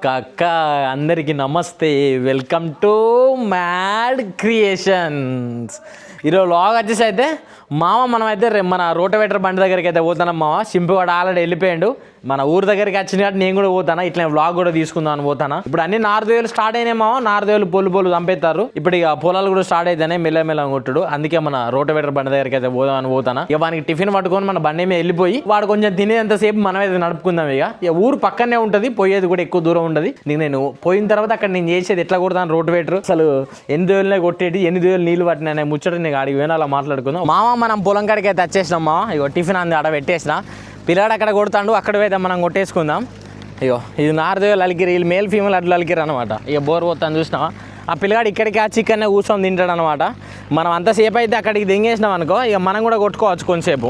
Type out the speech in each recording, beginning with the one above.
అక్క అందరికీ నమస్తే, వెల్కమ్ టు మ్యాడ్ క్రియేషన్స్. ఈరోజు లాగ్ వచ్చేసి అయితే మామ మనమైతే మన రోటవేటర్ బండి దగ్గరికి అయితే పోతున్నాం. మామ సింపువాడు ఆల్రెడీ వెళ్ళిపోయాడు. మన ఊరు దగ్గరికి వచ్చిన కాబట్టి నేను కూడా పోతాను, ఇట్లా వ్లాగ్ కూడా తీసుకుందాం అని పోతాను. ఇప్పుడు అన్ని నార్దేవులు స్టార్ట్ అయినాయి మామ. నార్దేవులు పొలు చంపేస్తారు. ఇప్పుడు ఇక పొలాలు కూడా స్టార్ట్ అయితేనే మెల్ల కొట్టుడు. అందుకే మన రోటవేటర్ బండి దగ్గరికి అయితే పోదామని పోతాను. ఇక వానికి టిఫిన్ పట్టుకొని మన బండి మీద వెళ్ళిపోయి వాడు కొంచెం తినేంతసేపు మనమైతే నడుపుకుందాం. ఇక ఊరు పక్కనే ఉంటుంది, పోయేది కూడా ఎక్కువ దూరం ఉండదు. నేను పోయిన తర్వాత అక్కడ నేను చేసేది ఎట్లా కొడతాను రోటవేటర్, అసలు ఎన్ని దేవులనే కొట్టేది, ఎన్ని దేవులు నీళ్ళు పట్టినా ముచ్చట నీకు అడిగి వేనాలా మాట్లాడుకుందాం. మామ మనం పొలం కాడికి అయితే వచ్చేసినాం. మామ ఇగో టిఫిన్ అంది ఆడ పెట్టేసిన, పిల్లాడు అక్కడ కొడతాడు, అక్కడ పోయితే మనం కొట్టేసుకుందాం. ఇగో ఇది నార్దేవులు అలికిరి, వీళ్ళు మేల్ ఫీమేల్ అడ్లు అలికిరు అనమాట. ఇక బోర్ పోతాను చూసినావా, ఆ పిల్లగాడు ఇక్కడికి ఆ చికెన్ కూర్చొని తింటాడు అనమాట. మనం అంతసేపు అయితే అక్కడికి దింగేసినాం అనుకో, ఇక మనం కూడా కొట్టుకోవచ్చు కొంచెంసేపు.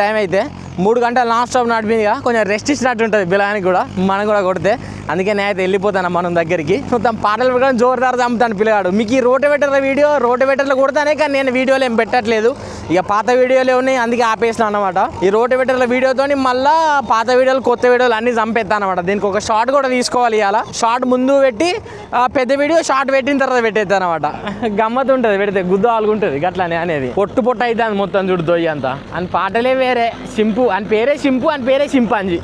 టైం అయితే 3 గంటలు నాన్ స్టాప్ నడిపింది, కొంచెం రెస్ట్ ఇచ్చినట్టు ఉంటుంది పిల్లగానికి కూడా, మనం కూడా కొడితే. అందుకే నేనైతే వెళ్ళిపోతాను మనం దగ్గరికి. మొత్తం పాటలు పెట్టుకొని జోరుదారు చంపుతాను పిల్లగాడు. మీకు ఈ రోటవేటర్ల వీడియో రోటవేటర్లు కొడతానే, కానీ నేను వీడియోలు ఏం పెట్టట్లేదు. ఇక పాత వీడియోలు ఉన్నాయి, అందుకే ఆపేసిన అనమాట. ఈ రోటవేటర్ల వీడియోతో మళ్ళీ పాత వీడియోలు కొత్త వీడియోలు అన్నీ చంపేస్తాను అనమాట. దీనికి ఒక షార్ట్ కూడా తీసుకోవాలి. ఇలా షార్ట్ ముందు పెట్టి పెద్ద వీడియో షార్ట్ పెట్టిన తర్వాత పెట్టేస్తాను అనమాట. గమ్మత్ ఉంటుంది పెడితే, గుద్దు ఆలుగుంటుంది గట్లానే అనేది. పొట్టు అయితే అది మొత్తం చూడుతో అంతా అని పాటలే వేరే. సింపు అని పేరే సింపు, అని పేరే సింపాంజీ.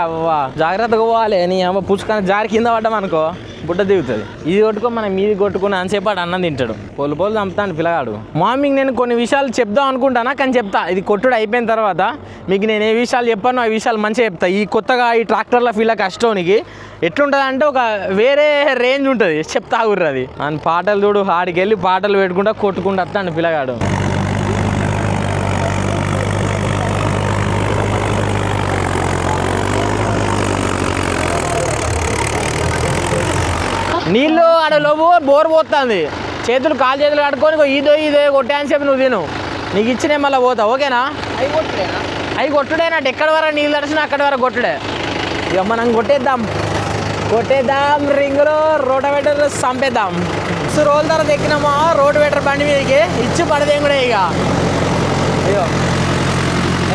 అవ్వా జాగ్రత్తగా పోవాలి. నీ అమ్మ పుచ్చుకొని జారి కింద పడ్డాం అనుకో బుడ్డ దిగుతుంది. ఇది కొట్టుకో మనం మీది కొట్టుకుని అంతసేపాటు అన్నం తింటాడు. పొలు చంపుతాను పిల్లగాడు. మార్నింగ్ నేను కొన్ని విషయాలు చెప్దాం అనుకుంటానా, కానీ చెప్తా ఇది కొట్టుడు అయిపోయిన తర్వాత. మీకు నేను ఏ విషయాలు చెప్పానో ఆ విషయాలు మంచిగా చెప్తా. ఈ కొత్తగా ఈ ట్రాక్టర్ల ఫీల్డ్ కష్టంకి ఎట్లుంటుంది అంటే ఒక వేరే రేంజ్ ఉంటుంది. చెప్తా గుర్రు అది అని పాటలు చూడు, ఆడికి వెళ్ళి పాటలు పెట్టుకుంటా కొట్టుకుంటూ వస్తాను పిల్లగాడు. నీళ్ళు ఆడలోపు బోర్ పోతుంది, చేతులు కాలు చేతులు కట్టుకొని ఇదో కొట్టాయని చెప్పి నువ్వు తిను, నీకు ఇచ్చినే మళ్ళీ పోతా. ఓకేనా? అవి కొట్టుడేనట్టు ఎక్కడి వరకు నీళ్ళు తడిచినా అక్కడి వరకు కొట్టుడే. ఇక మనం కొట్టేద్దాం రింగులో రోటవేటర్ చంపేద్దాం. రోజుల తర్వాత ఎక్కినామా రోటవేటర్ బండి మీదకి, ఇచ్చి పడదేం కూడా. ఇక అయ్యో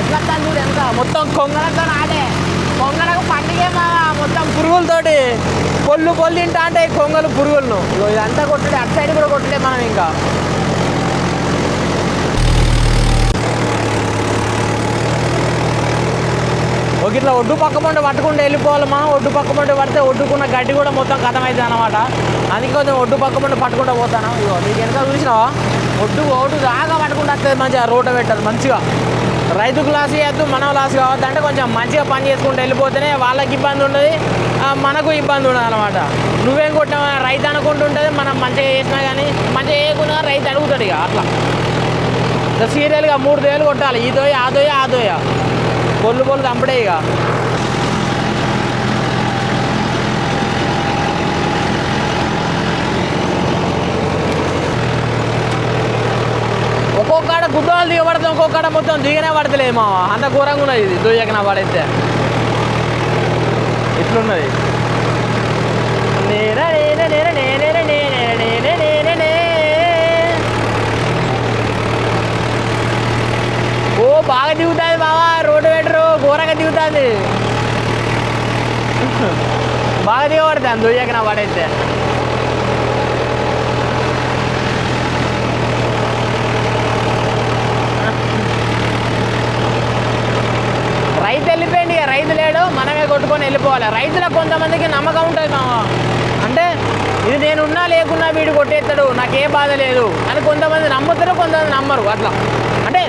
ఎట్లా చూడు ఎంత మొత్తం కొంగలతో ఆడే, కొంగలకు పండుగ మొత్తం పురుగులతోటి పొల్లు తింటా అంటే కొంగలు పురుగులను. ఇదంతా కొట్టుడే, అటు సైడ్ కూడా కొట్టుడే మనం. ఇంకా ఒక ఇట్లా ఒడ్డు పక్క పండు పట్టుకుంటూ వెళ్ళిపోవాలమ్మా. ఒడ్డు పక్క పండు పడితే ఒడ్డుకున్న గడ్డి కూడా మొత్తం కథమవుతుంది అనమాట. అందుకే కొంచెం ఒడ్డు పక్క పండు పట్టుకుంటూ పోతాను. ఇగో నీకు వెనక చూసినావా, ఒడ్డు దాకా పట్టుకుంటూ వస్తుంది మంచిగా రోటవేటర్. మంచిగా రైతుకు లాస్ చేయొద్దు, మనం లాస్ కావద్దు అంటే కొంచెం మంచిగా పని చేసుకుంటూ వెళ్ళిపోతేనే వాళ్ళకి ఇబ్బంది ఉండదు, మనకు ఇబ్బంది ఉండదు అనమాట. నువ్వేం కొట్టినా రైతు అనుకుంటుంటుంది, మనం మంచిగా చేసినా కానీ మంచిగా చేయకుండా రైతు అడుగుతాడు. ఇక అట్లా సీరియల్గా 3 వేలు కొట్టాలి, ఈదోయ ఆదోయ పొల్లు చంపడే. ఇక ఒక్కొక్కడ గుడ్డలు దిగబడతాం, ఒక్కొక్కడ మొత్తం దిగనే పడతలేదు మా. అంత ఘోరంగా ఉన్నది ఇది దొయ్యక నా పడైతే. ఇట్లున్నది. ఓ బాగా దిగుతుంది బావా, రోటవేటరు ఘోరంగా దిగుతుంది, బాగా దిగబడుతుంది దొయ్యక నా పడైతే. రైతు వెళ్ళిపోయింది, ఇక రైతు లేడు, మనమే కొట్టుకొని వెళ్ళిపోవాలి. రైతులకు కొంతమందికి నమ్మకం ఉంటుంది మామ, అంటే ఇది నేనున్నా లేకున్నా వీడు కొట్టేస్తాడు, నాకే బాధ లేదు అని కొంతమంది నమ్ముతారు, కొంతమంది నమ్మరు. అట్లా అంటే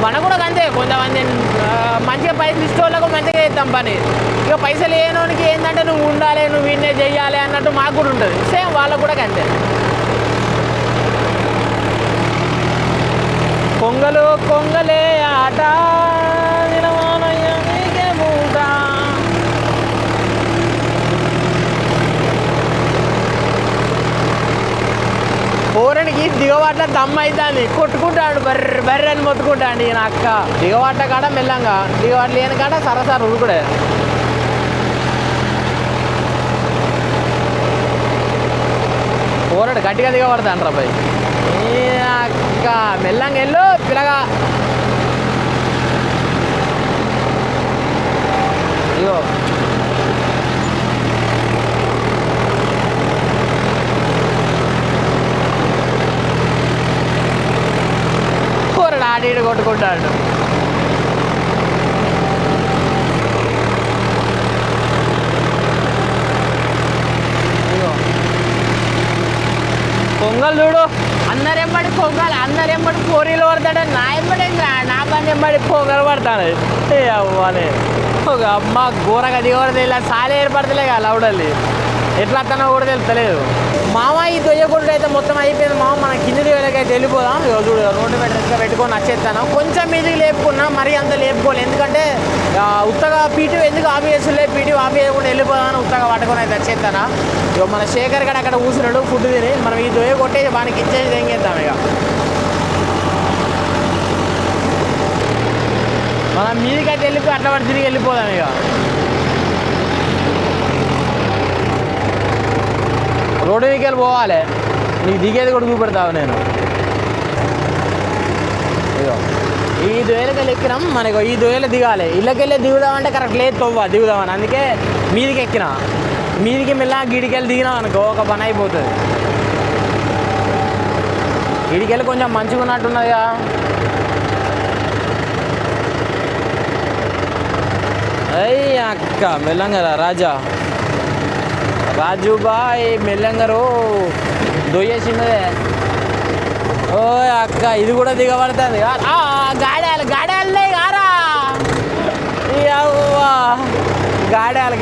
మన కూడా అంతే. కొంతమంది మంచిగా పైసలు ఇచ్చే వాళ్ళకు మంచిగా చేస్తాం పని. ఇక పైసలు లేనోనికి ఏంటంటే నువ్వు ఉండాలి, నువ్వు వీడినే చెయ్యాలి అన్నట్టు మాకు కూడా ఉంటుంది. సేమ్ వాళ్ళకు కూడా అంతే. కొంగలే ఆట పోరనికి దిగవాట్ల దమ్మ అవుతుంది, కొట్టుకుంటాడు బర్రె అని మొత్తుకుంటాడు. ఈయన అక్క దిగవాట్ల కాడ మెల్లంగా, దిగవాట్లు లేని కాడ సరసారి ఉరుకుడే. పోరాడు గట్టిగా దిగబడతాను రా బాయ్. అక్క మెల్లంగా వెళ్ళు పిల్లగా. ఇగో అట్లా ఆడి ఈడు కొట్టుకుంటాడు. పొంగల్ చూడు, అందరెంబడి పొంగల్, అందరెంబడి కోరీలు పడతాడు. నా ఎంబడి నా పని ఎంబడి పొంగల్ పడతాడు. ఏ అవ్వాలి ఒక అమ్మ ఘోరగా దిగవడదు. ఇలా సాలి ఏర్పడతలే కదా లౌడల్లి, ఎట్లా అత్తనో కూడా తెలుస్తలేదు. మామ ఈ దొయ్యకొండ అయితే మొత్తం అయిపోయింది. మామ మన కింది వేలకైతే వెళ్ళిపోదాం. చూడు రోడ్డు మీద పెట్టుకొని వచ్చేస్తాను. కొంచెం మీదికి లేపుకున్నా, మరీ అంత లేపుకోలేదు. ఎందుకంటే ఉత్తగా పీటీ ఎందుకు ఆఫ్ చేస్తులే, పీటీ ఆఫ్ చేయకుండా వెళ్ళిపోదామని ఉత్తగా పట్టుకొని అయితే వచ్చేస్తాను. ఇక మన శేఖర్ గడ అక్కడ కూర్చున్నాడు ఫుడ్ తిని. మనం ఈ దొయ్య కొట్టేసి వానికి ఇచ్చేసి ఏం చేద్దాం. ఇక మనం మీదికైతే వెళ్ళిపోయి అట్లా పడి తిరిగి వెళ్ళిపోదాం. ఇక రోడ్డు మీదకి వెళ్ళి పోవాలి. నీకు దిగేది కూడా చూపెడతావు నేను. ఇగో ఈ దొయ్యలకెళ్ళి ఎక్కినాం. మనకు ఈ దొయ్యలు దిగాలి. ఇళ్ళకెళ్ళి దిగుదామంటే కరెక్ట్ లేదు తవ్వ దిగుదామని. అందుకే మీదికి ఎక్కినా. మీదికి మెల్ల గిడికెళ్ళి దిగినాం అనుకో ఒక పని అయిపోతుంది. గిడికెళ్ళి కొంచెం మంచిగా ఉన్నట్టున్నదిగా. అయ్యి అక్క మెల్లంగా రాజా రాజుబాయ్ మెల్లంగారు దొయ్యేసినదే. ఓ అక్క ఇది కూడా దిగబడుతుంది. గాడాలే కారా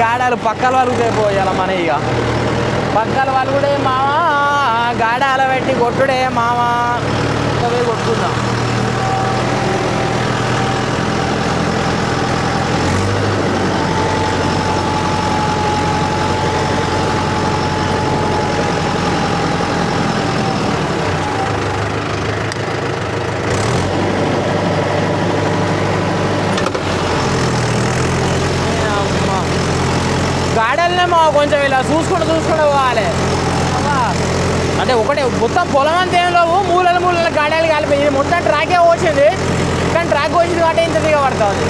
గాడాలు పక్కల వాళ్ళుతాయి పోయాల మన. ఇక పక్కల వాళ్ళు కూడా మావా గాడాల పెట్టి కొట్టుడే మావా పోయి కొట్టుకుందాం. గాడల్నే మా కొంచెం ఇలా చూసుకుంటూ పోవాలి. అంటే ఒకటే మొత్తం పొలం అంతా ఏం లేవు, మూలల గాడాలు కాలిపోయింది. మొత్తం ట్రాకే వచ్చింది, కానీ ట్రాక్ వచ్చింది కాబట్టి ఇంత దిగబడుతుంది.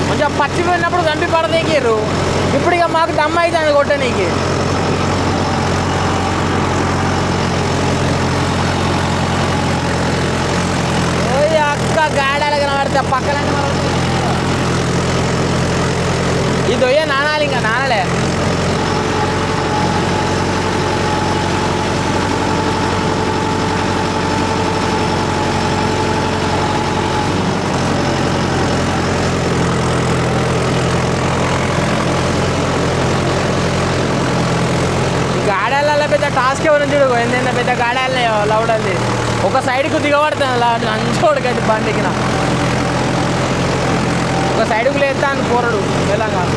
కొంచెం పచ్చి పోయినప్పుడు గంపి పడదీకిర్రు. ఇప్పుడు ఇక మాకు దమ్మ అవుతుంది కొట్టనీకి. అక్క గాడాలు కనబడితే పక్కన ఈ దొయ్య నానాలి. ఇంకా నానలే. గాడాలలో పెద్ద టాస్క్ ఎవరు చూడు. ఏంటంటే పెద్ద గాడాలనే లౌడల్ది ఒక సైడ్కు దిగబడుతుంది. అంచోడుకైతే బండికిన ఒక సైడ్కు లేస్తాను కూరడు తెలంగాణ.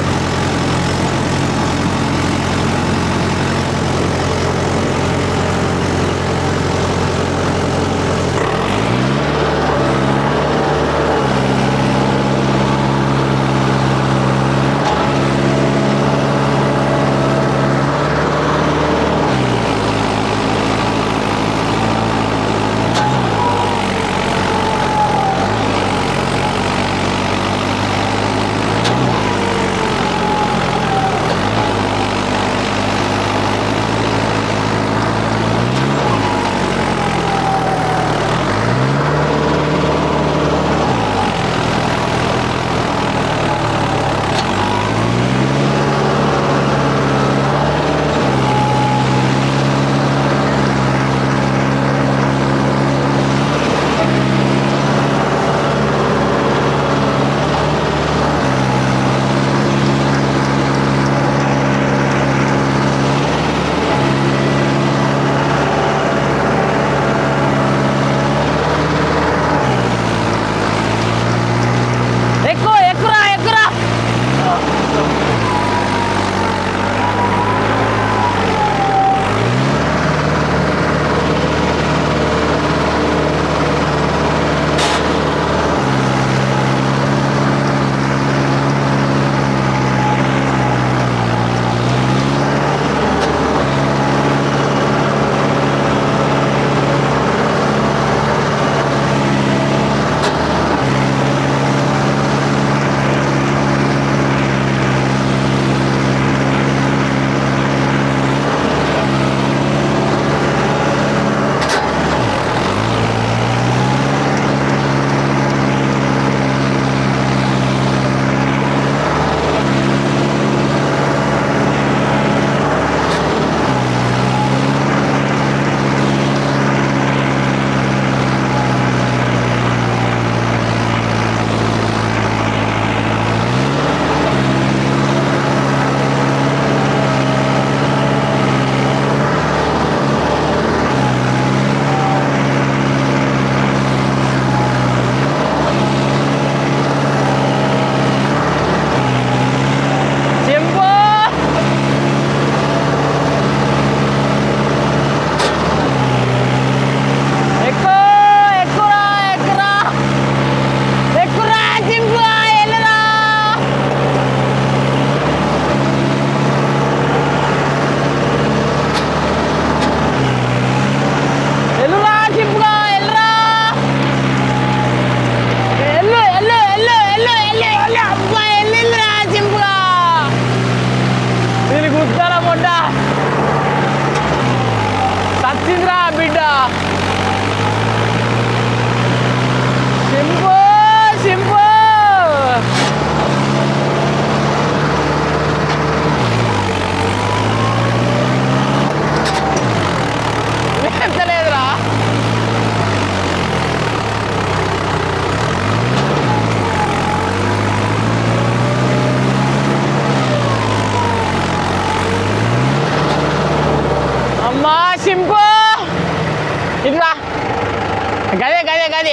కాదు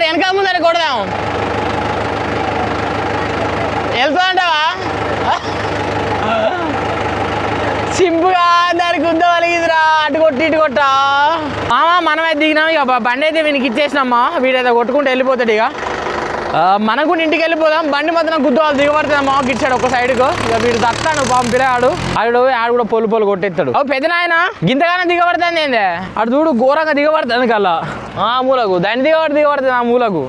వెనక ముందర కొడదాం. వెళ్తా అంటావా? సింపుగా దానికి గుద్ద వలిగిదిరా, అటు కొట్టి ఇటు కొట్టా. మనమైతే దిగినాం, ఇక బండి అయితే వీనికి ఇచ్చేసినామా. వీడైతే కొట్టుకుంటూ వెళ్ళిపోతాడు. ఇక మనకు కూడా ఇంటికి వెళ్ళిపోదాం. బండి మాత్రం గుద్దువాళ్ళు దిగబడుతుంది మా గిచ్చాడు ఒక సైడ్కు. ఇక వీడు దత్తాను పాపం పిల్లగాడు. ఆడు కూడా పొలు కొట్టేస్తాడు. పెద్ద నాయన గింతగానే దిగబడుతుంది ఏందే? అటు చూడు ఘోరంగా దిగబడుతుంది కల్లా ఆ మూలకు. దాన్ని దిగబడుతుంది ఆ మూలకు.